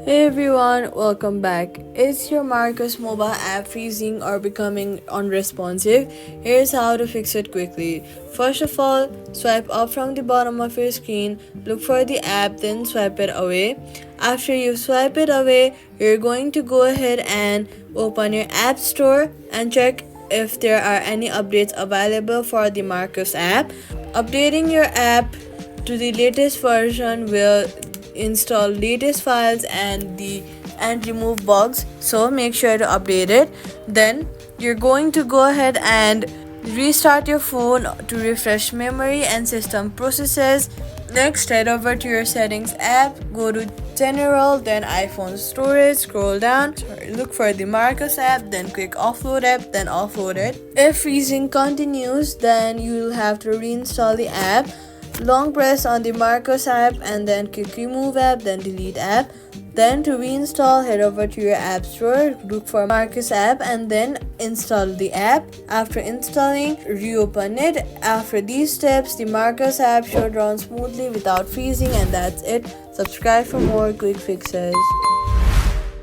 Hey everyone, welcome back. Is your Marcus mobile app freezing or becoming unresponsive? Here's how to fix it quickly. First of all, swipe up from the bottom of your screen, look for the app, then swipe it away. After you swipe it away, you're going to go ahead and open your app store and check if there are any updates available for the Marcus app. Updating your app to the latest version will install latest files and remove bugs, so make sure to update it. Then you're going to go ahead and restart your phone to refresh memory and system processes. Next, head over to your settings app, go to general, then iPhone storage, scroll down, look for the Marcus app, then click offload app, then offload it. If freezing continues, then you'll have to reinstall the app. Long press on the Marcus app and then click remove app, then delete app. Then to reinstall, head over to your app store, look for Marcus app and then install the app. After installing, reopen it. After these steps, the Marcus app should run smoothly without freezing, and that's it. Subscribe for more quick fixes.